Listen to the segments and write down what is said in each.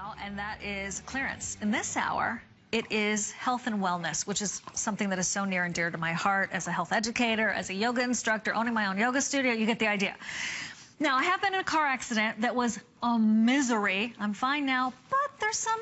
now, and that is clearance. In this hour, it is health and wellness, which is something that is so near and dear to my heart as a health educator, as a yoga instructor, owning my own yoga studio. You get the idea. Now, I have been in a car accident that was a misery. I'm fine now, but there's some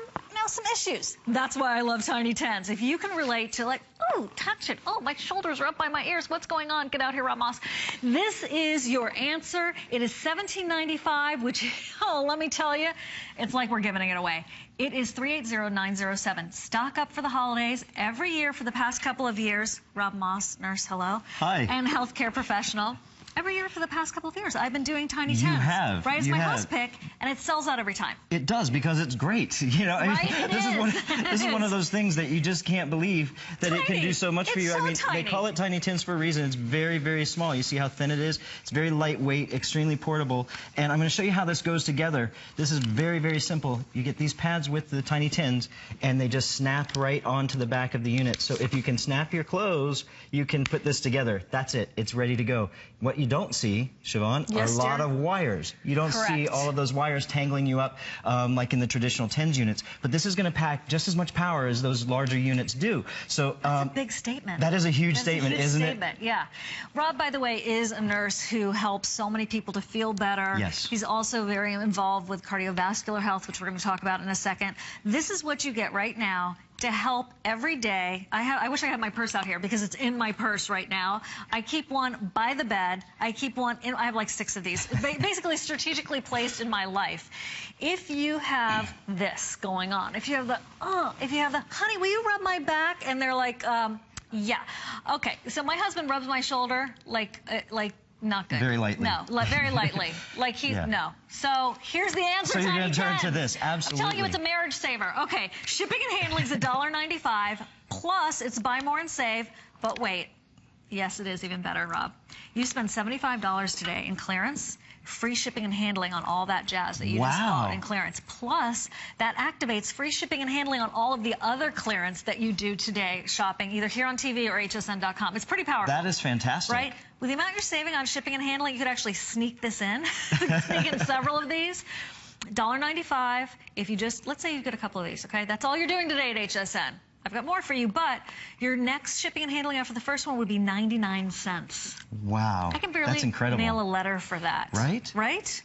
issues. That's why I love Tiny Tens. If you can relate to, like, oh, touch it. Oh, my shoulders are up by my ears. What's going on? Get out here, Rob Moss. This is your answer. It is $17.95, which, oh, let me tell you, it's like we're giving it away. It is $380-907. Stock up for the holidays. Every year for the past couple of years, Rob Moss, nurse, hello. Hi. And healthcare professional. Every year for the past couple of years, I've been doing Tiny Tens. You have. Right, it's my house pick, and it sells out every time. It does, because it's great. You know, right? This is one of those things that you just can't believe that tiny. It can do so much for you. So I mean, tiny. They call it Tiny Tens for a reason. It's very, very small. You see how thin it is? It's very lightweight, extremely portable. And I'm going to show you how this goes together. This is very, very simple. You get these pads with the Tiny Tens, and they just snap right onto the back of the unit. So if you can snap your clothes, you can put this together. That's it. It's ready to go. What you don't see, Siobhan, yes, are a lot of wires. You don't Correct. see all of those wires tangling you up like in the traditional Tens units. But this is going to pack just as much power as those larger units do. So that's a big statement. That is a huge statement, isn't it? Yeah. Rob, by the way, is a nurse who helps so many people to feel better. Yes. He's also very involved with cardiovascular health, which we're going to talk about in a second. This is what you get right now to help every day. I wish I had my purse out here because it's in my purse right now. I keep one by the bed. I keep one in, I have like 6 of these, basically strategically placed in my life. If you have this going on, if you have the, honey, will you rub my back? And they're like, yeah. Okay, so my husband rubs my shoulder like not good. Very lightly. No, very lightly. Like he's, no. So here's the answer, So you're going to turn to this, absolutely. I'm telling you, it's a marriage saver. Okay, shipping and handling is $1.95, plus it's buy more and save, but wait. Yes, it is even better, Rob. You spend $75 today in clearance, free shipping and handling on all that jazz that you just bought in clearance. Plus, that activates free shipping and handling on all of the other clearance that you do today shopping, either here on TV or hsn.com. It's pretty powerful. That is fantastic. Right? With the amount you're saving on shipping and handling, you could actually sneak this in, sneak in several of these. $1.95 if you just, let's say you get a couple of these, okay? That's all you're doing today at HSN. I've got more for you, but your next shipping and handling after the first one would be 99 cents. Wow. I can barely That's incredible. mail a letter for that. Right? Right?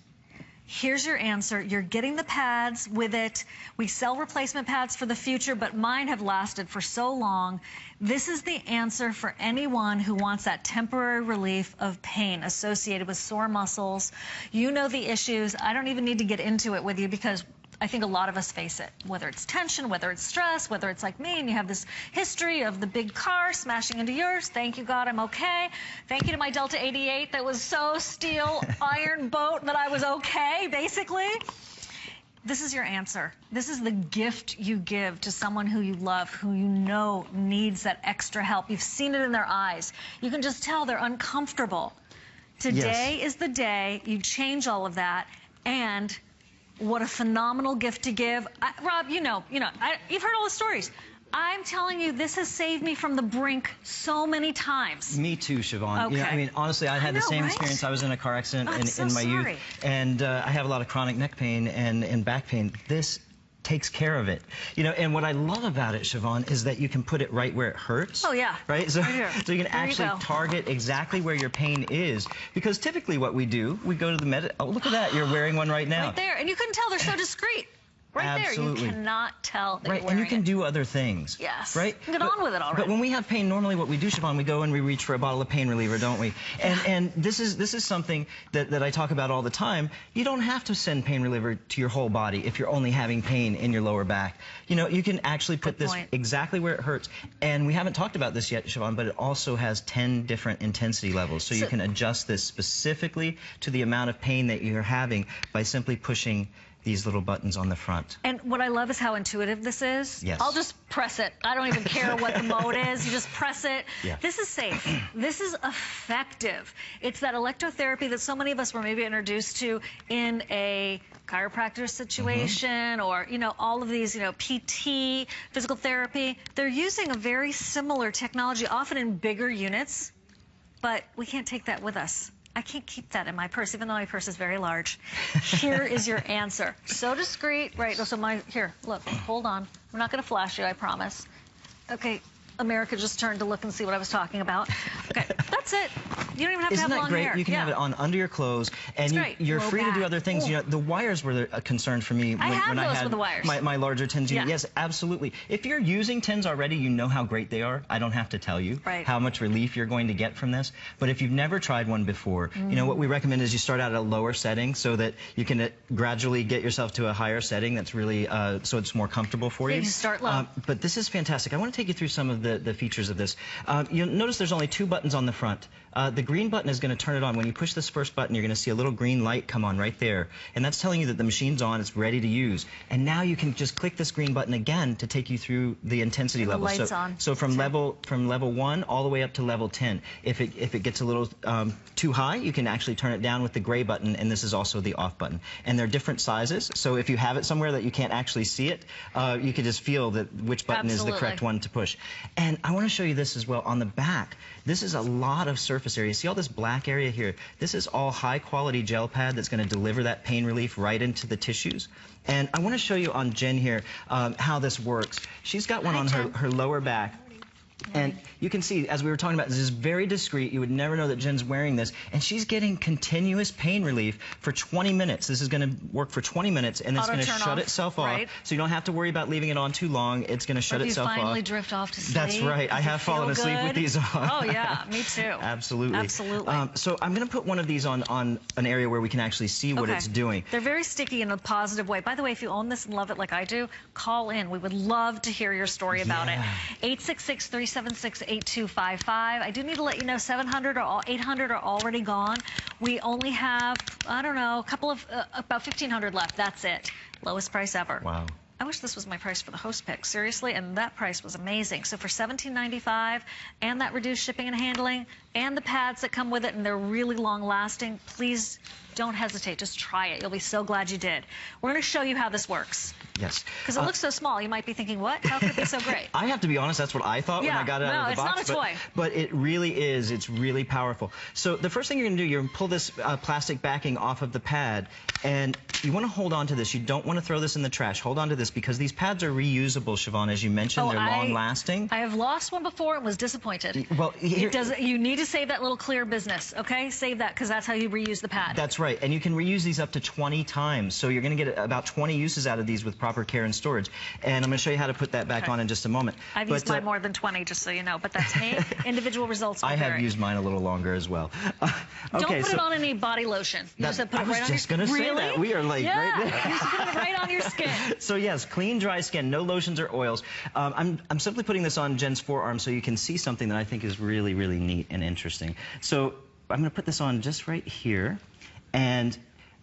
Here's your answer. You're getting the pads with it. We sell replacement pads for the future, but mine have lasted for so long. This is the answer for anyone who wants that temporary relief of pain associated with sore muscles. You know the issues. I don't even need to get into it with you because I think a lot of us face it, whether it's tension, whether it's stress, whether it's like me and you have this history of the big car smashing into yours. Thank you, God, I'm okay. Thank you to my Delta 88 that was so steel iron boat that I was okay, basically. This is your answer. This is the gift you give to someone who you love, who you know needs that extra help. You've seen it in their eyes. You can just tell they're uncomfortable. Today is the day you change all of that, and what a phenomenal gift to give. Rob, you've heard all the stories. I'm telling you, this has saved me from the brink so many times. Me too, Siobhan. Okay. You know, I mean, honestly, I had the same experience. I was in a car accident in my youth, and I have a lot of chronic neck pain and back pain. This takes care of it. You know, and what I love about it, Siobhan, is that you can put it right where it hurts. Oh, yeah. Right? So, right so you can actually target exactly where your pain is. Because typically what we do, we go to the oh, look at that. You're wearing one right now. Right there. And you couldn't tell. They're so discreet. Right Absolutely. there, you cannot tell that you're and you can it. do other things. Yes. Right? Get on with it already. But when we have pain, normally what we do, Siobhan, we go and we reach for a bottle of pain reliever, don't we? And this is something that I talk about all the time. You don't have to send pain reliever to your whole body if you're only having pain in your lower back. You know, you can actually put this exactly where it hurts. And we haven't talked about this yet, Siobhan, but it also has 10 different intensity levels. So you can adjust this specifically to the amount of pain that you're having by simply pushing these little buttons on the front. And what I love is how intuitive this is. Yes. I'll just press it. I don't even care what the mode is. You just press it. Yeah. This is safe. This is effective. It's that electrotherapy that so many of us were maybe introduced to in a chiropractor situation or, you know, all of these, you know, PT, physical therapy. They're using a very similar technology, often in bigger units, but we can't take that with us. I can't keep that in my purse, even though my purse is very large. Here is your answer. So discreet, right? So here, look, hold on. I'm not going to flash you, I promise. Okay, America just turned to look and see what I was talking about. Okay, that's it. You don't even have to have long hair. Isn't that great? You can have it on under your clothes, and you're free to do other things. You know, the wires were a concern for me when I had my larger tins unit. Yes, absolutely. If you're using tins already, you know how great they are. I don't have to tell you how much relief you're going to get from this. But if you've never tried one before, you know, what we recommend is you start out at a lower setting so that you can gradually get yourself to a higher setting that's really, so it's more comfortable for you. You start low. But this is fantastic. I want to take you through some of the features of this. You'll notice there's only 2 buttons on the front. The green button is going to turn it on. When you push this first button, you're going to see a little green light come on right there. And that's telling you that the machine's on, it's ready to use. And now you can just click this green button again to take you through the intensity level. Light's on. So from level 1 all the way up to level 10. If it gets a little too high, you can actually turn it down with the gray button, and this is also the off button. And they're different sizes, so if you have it somewhere that you can't actually see it, you can just feel that which button is the correct one to push. And I want to show you this as well on the back. This is a lot of surface area. See all this black area here? This is all high-quality gel pad that's going to deliver that pain relief right into the tissues. And I want to show you on Jen here how this works. She's got one on her lower back. And you can see, as we were talking about, this is very discreet. You would never know that Jen's wearing this. And she's getting continuous pain relief for 20 minutes. This is going to work for 20 minutes, and it's going to shut itself off. So you don't have to worry about leaving it on too long. It's going to shut itself off. You finally drift off to sleep. That's right. I have fallen asleep with these on. Oh, yeah. Me too. Absolutely. Absolutely. So I'm going to put one of these on an area where we can actually see what it's doing. They're very sticky in a positive way. By the way, if you own this and love it like I do, call in. We would love to hear your story about it. 866-376-8255. I do need to let you know 700 or 800 are already gone. We only have, I don't know, about 1,500 left. That's it. Lowest price ever. Wow. I wish this was my price for the host pick, seriously, and that price was amazing. So for $17.95 and that reduced shipping and handling and the pads that come with it, and they're really long lasting, please don't hesitate. Just try it. You'll be so glad you did. We're going to show you how this works. Yes. Because it looks so small, you might be thinking, what? How could it be so great? I have to be honest, that's what I thought when I got it out of the box. It's not a toy. But it really is. It's really powerful. So the first thing you're going to do, you're going to pull this plastic backing off of the pad, and you want to hold on to this. You don't want to throw this in the trash. Hold on to this because these pads are reusable, Siobhan, as you mentioned. They're long-lasting. I have lost one before and was disappointed. Well, you need to save that little clear business, okay? Save that because that's how you reuse the pad. That's right. And you can reuse these up to 20 times. So you're going to get about 20 uses out of these with proper care and storage. And I'm going to show you how to put that back on in just a moment. I've used mine more than 20, just so you know, but that's me. Individual results will vary. I have used mine a little longer as well. Don't put it on any body lotion. You just put it right on your skin. I was just going to say that. We are like right there. You just put it right on your skin. So yes, clean, dry skin, no lotions or oils. I'm simply putting this on Jen's forearm so you can see something that I think is really, really neat and interesting. So I'm going to put this on just right here. And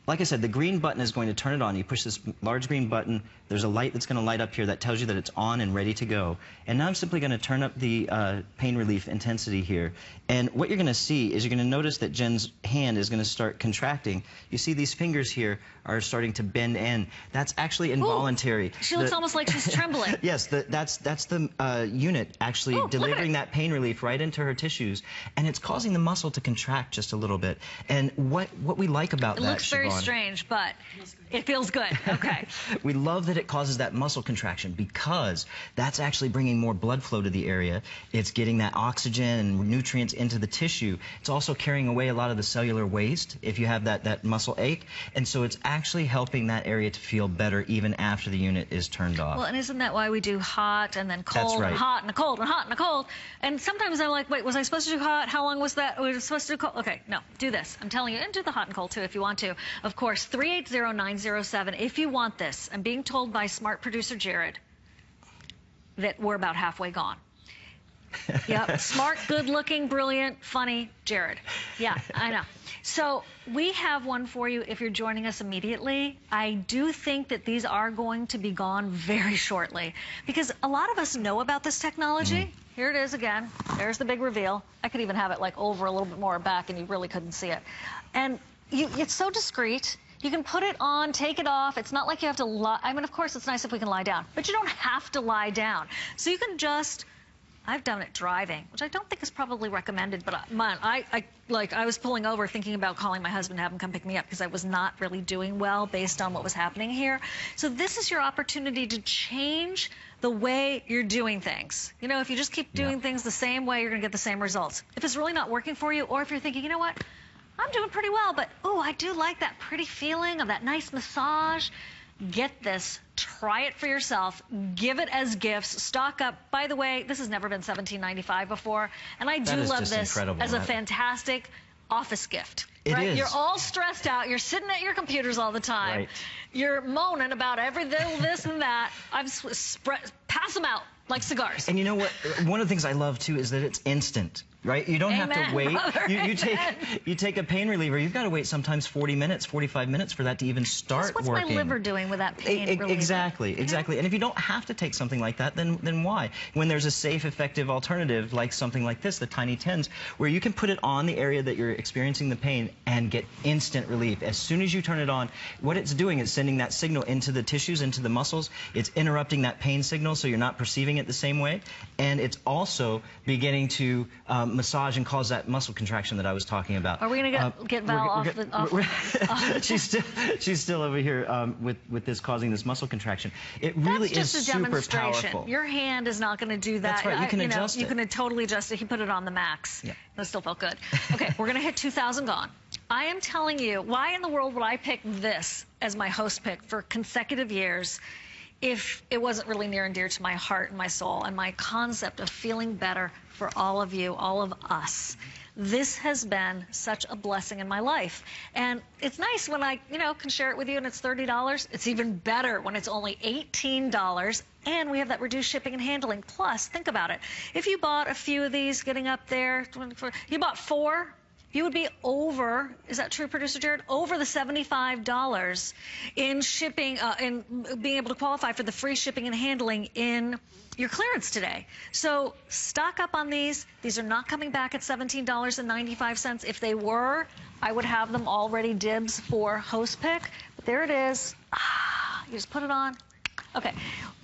like I said, the green button is going to turn it on. You push this large green button. There's a light that's going to light up here that tells you that it's on and ready to go. And now I'm simply going to turn up the pain relief intensity here. And what you're going to see is you're going to notice that Jen's hand is going to start contracting. You see these fingers here are starting to bend in. That's actually involuntary. Ooh, she looks almost like she's trembling. Yes, that's the unit actually delivering that pain relief right into her tissues. And it's causing the muscle to contract just a little bit. And what we like about that, it looks very strange, but it feels good. Okay. We love that it causes that muscle contraction because that's actually bringing more blood flow to the area. It's getting that oxygen and nutrients into the tissue. It's also carrying away a lot of the cellular waste if you have that muscle ache. And so it's actually helping that area to feel better even after the unit is turned off. Well, and isn't that why we do hot and then cold and hot and a cold and hot and a cold? And sometimes I'm like, wait, was I supposed to do hot? How long was that? Was I supposed to do cold? Okay, no, do this. I'm telling you, and do the hot and cold too if you want to. Of course, 380-907 if you want this. I'm being told by smart producer Jared that we're about halfway gone. Yep, smart, good-looking, brilliant, funny Jared. Yeah, I know. So we have one for you if you're joining us immediately. I do think that these are going to be gone very shortly because a lot of us know about this technology. Here it is again. There's the big reveal. I could even have it like over a little bit more back and you really couldn't see it. And it's so discreet. You can put it on, take it off. It's not like you have to lie. I mean, of course, it's nice if we can lie down, but you don't have to lie down. So you can just I've done it driving, which I don't think is probably recommended, but I was pulling over thinking about calling my husband to have him come pick me up because I was not really doing well based on what was happening here. So this is your opportunity to change the way you're doing things. You know, if you just keep doing things the same way, you're going to get the same results. If it's really not working for you, or if you're thinking, you know what, I'm doing pretty well, but oh, I do like that pretty feeling of that nice massage. Get this, try it for yourself, give it as gifts, stock up. By the way, this has never been $17.95 before, and I do love this as a fantastic office gift. It right? is. You're all stressed out, you're sitting at your computers all the time, right. You're moaning about every little this and that. Pass them out like cigars. And you know what? One of the things I love too is that it's instant. Right? You don't have to wait. You take a pain reliever. You've got to wait sometimes 40 minutes, 45 minutes for that to even start working. What's my liver doing with that pain reliever? Exactly. And if you don't have to take something like that, then why? When there's a safe, effective alternative like something like this, the Tiny Tens, where you can put it on the area that you're experiencing the pain and get instant relief. As soon as you turn it on, what it's doing is sending that signal into the tissues, into the muscles. It's interrupting that pain signal so you're not perceiving it the same way. And it's also beginning to massage and cause that muscle contraction that I was talking about. Are we going to get Val off? She's still over here with this causing this muscle contraction. It really is super powerful. Your hand is not going to do that. That's right. You can adjust it. You can totally adjust it. He put it on the max. Yeah. That still felt good. Okay, we're going to hit 2,000 gone. I am telling you, why in the world would I pick this as my host pick for consecutive years if it wasn't really near and dear to my heart and my soul and my concept of feeling better for all of you, all of us. This has been such a blessing in my life. And it's nice when I, can share it with you and it's $30. It's even better when it's only $18 and we have that reduced shipping and handling. Plus, think about it. If you bought a few of these, getting up there, you bought 4, you would be over, is that true, Producer Jared? Over the $75 in shipping, in being able to qualify for the free shipping and handling in your clearance today. So stock up on these. These are not coming back at $17.95. If they were, I would have them already dibs for host pick. But there it is. You just put it on. Okay,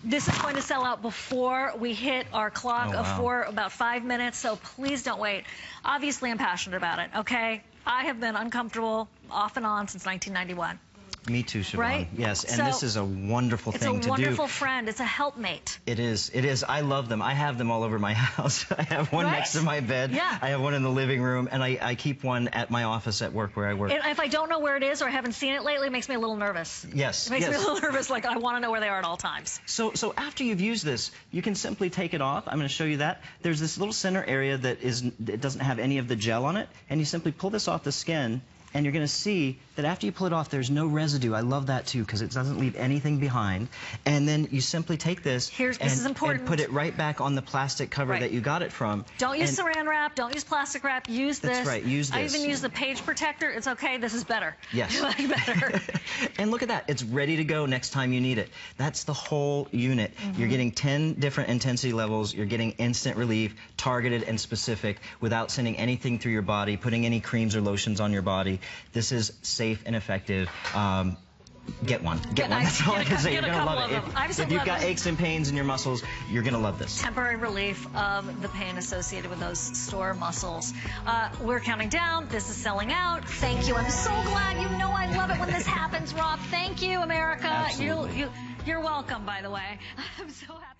this is going to sell out before we hit our clock for about 5 minutes, so please don't wait. Obviously, I'm passionate about it, okay? I have been uncomfortable off and on since 1991. Me too, Siobhan. Right? Yes, and so, this is a wonderful thing to do. It's a wonderful friend. It's a helpmate. It is. It is. I love them. I have them all over my house. I have one next to my bed. Yeah. I have one in the living room, and I keep one at my office at work where I work. And if I don't know where it is or I haven't seen it lately, it makes me a little nervous. Yes. It makes me a little nervous, like I want to know where they are at all times. So after you've used this, you can simply take it off. I'm going to show you that. There's this little center area that it doesn't have any of the gel on it, and you simply pull this off the skin, and you're going to see that after you pull it off, there's no residue. I love that, too, because it doesn't leave anything behind. And then you simply take this and put it right back on the plastic cover that you got it from. Don't use saran wrap. Don't use plastic wrap. Use this. That's right. Use this. I even use the page protector. It's okay. This is better. Yes. Like better. And look at that. It's ready to go next time you need it. That's the whole unit. You're getting 10 different intensity levels. You're getting instant relief, targeted and specific, without sending anything through your body, putting any creams or lotions on your body. This is safe and effective. Get one. Get one. That's all I can say. You're going to love it. If you've got aches and pains in your muscles, you're going to love this. Temporary relief of the pain associated with those sore muscles. We're counting down. This is selling out. Thank you. I'm so glad. You know I love it when this happens, Rob. Thank you, America. Absolutely. You're welcome, by the way. I'm so happy.